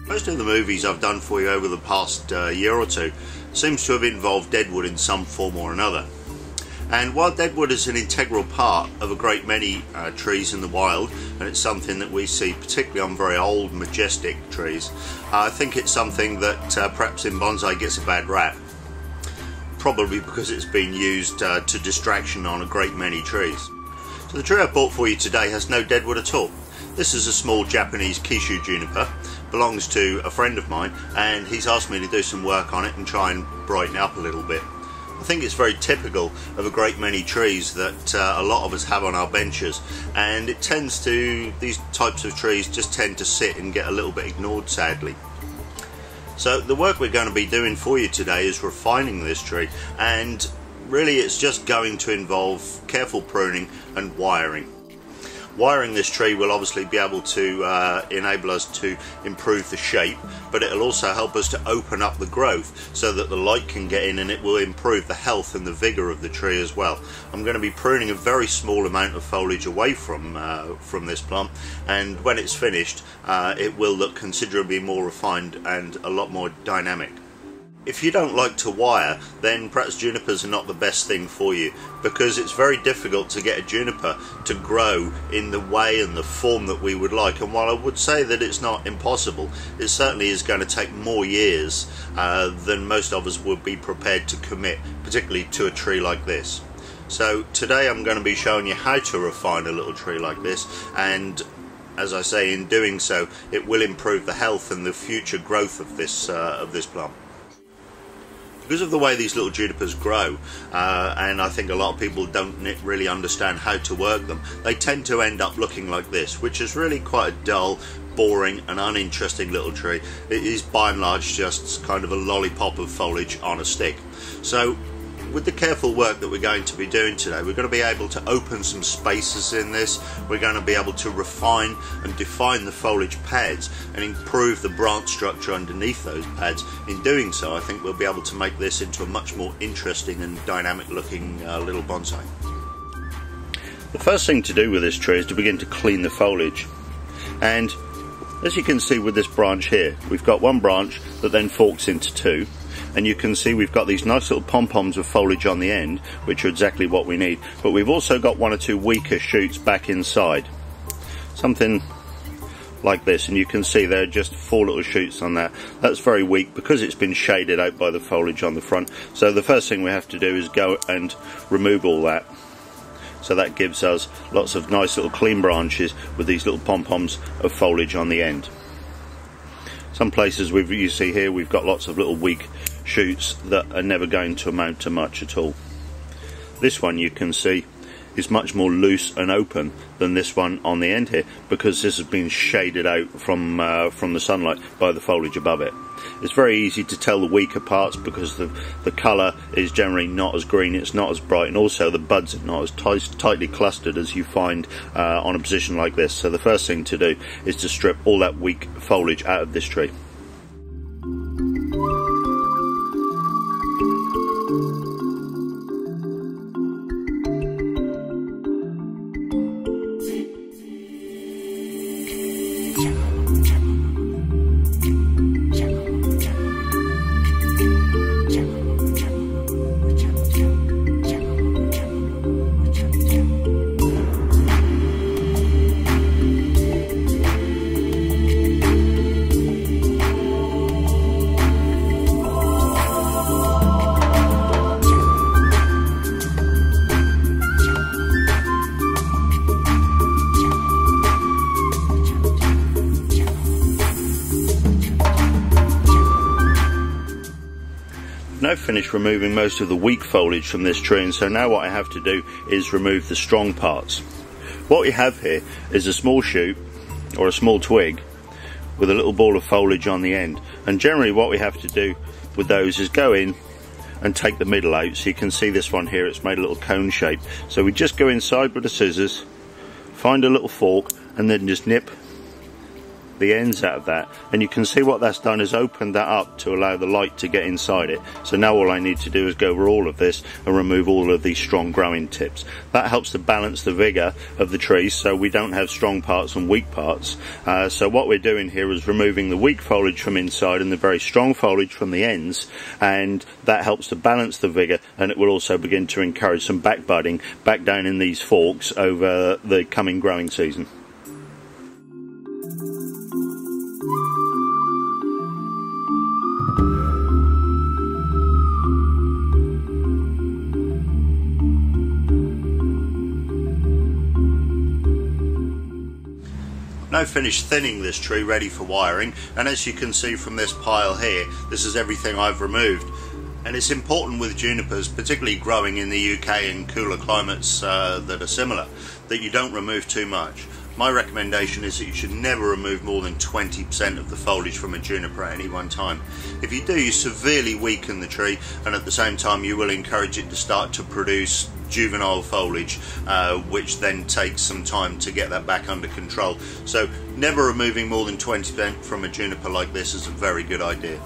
Most of the movies I've done for you over the past year or two seems to have involved deadwood in some form or another. And while deadwood is an integral part of a great many trees in the wild, and it's something that we see particularly on very old majestic trees, I think it's something that perhaps in bonsai gets a bad rap. Probably because it's been used to distraction on a great many trees. So the tree I bought for you today has no deadwood at all. This is a small Japanese Kishu juniper, belongs to a friend of mine, and he's asked me to do some work on it and try and brighten it up a little bit. I think it's very typical of a great many trees that a lot of us have on our benches, and it tends to, these types of trees just tend to sit and get a little bit ignored, sadly. So the work we're going to be doing for you today is refining this tree, and really it's just going to involve careful pruning and wiring. Wiring this tree will obviously be able to enable us to improve the shape, but it'll also help us to open up the growth so that the light can get in, and it will improve the health and the vigor of the tree as well. I'm going to be pruning a very small amount of foliage away from this plant, and when it's finished it will look considerably more refined and a lot more dynamic. If you don't like to wire, then perhaps junipers are not the best thing for you, because it's very difficult to get a juniper to grow in the way and the form that we would like. And while I would say that it's not impossible, it certainly is going to take more years than most of us would be prepared to commit, particularly to a tree like this. So today I'm going to be showing you how to refine a little tree like this, and as I say, in doing so it will improve the health and the future growth of this plant. Because of the way these little junipers grow, and I think a lot of people don't really understand how to work them, they tend to end up looking like this, which is really quite a dull, boring and uninteresting little tree. It is by and large just kind of a lollipop of foliage on a stick. So with the careful work that we're going to be doing today, we're going to be able to open some spaces in this. We're going to be able to refine and define the foliage pads and improve the branch structure underneath those pads. In doing so, I think we'll be able to make this into a much more interesting and dynamic looking little bonsai. The first thing to do with this tree is to begin to clean the foliage, and as you can see with this branch here, we've got one branch that then forks into two, and you can see we've got these nice little pom-poms of foliage on the end, which are exactly what we need, but we've also got one or two weaker shoots back inside, something like this, and you can see there are just 4 little shoots on that. That's very weak because it's been shaded out by the foliage on the front. So the first thing we have to do is go and remove all that. So that gives us lots of nice little clean branches with these little pom-poms of foliage on the end. Some places you see here we've got lots of little weak shoots that are never going to amount to much at all. This one you can see is much more loose and open than this one on the end here, because this has been shaded out from the sunlight by the foliage above it. It's very easy to tell the weaker parts because the colour is generally not as green, it's not as bright, and also the buds are not as tightly clustered as you find on a position like this. So the first thing to do is to strip all that weak foliage out of this tree. finished removing most of the weak foliage from this tree, and so now what I have to do is remove the strong parts. What we have here is a small shoot or a small twig with a little ball of foliage on the end, and generally what we have to do with those is go in and take the middle out. So you can see this one here, it's made a little cone shape. So we just go inside with the scissors, find a little fork, and then just nip the ends out of that, and you can see what that's done is opened that up to allow the light to get inside it. So now all I need to do is go over all of this and remove all of these strong growing tips. That helps to balance the vigor of the trees, so we don't have strong parts and weak parts. So what we're doing here is removing the weak foliage from inside and the very strong foliage from the ends, and that helps to balance the vigor, and it will also begin to encourage some back budding back down in these forks over the coming growing season. Now finished thinning this tree ready for wiring, and as you can see from this pile here, this is everything I've removed. And it's important with junipers, particularly growing in the UK and cooler climates that are similar, that you don't remove too much. My recommendation is that you should never remove more than 20% of the foliage from a juniper at any one time. If you do, you severely weaken the tree, and at the same time you will encourage it to start to produce juvenile foliage, which then takes some time to get that back under control. So never removing more than 20% from a juniper like this is a very good idea.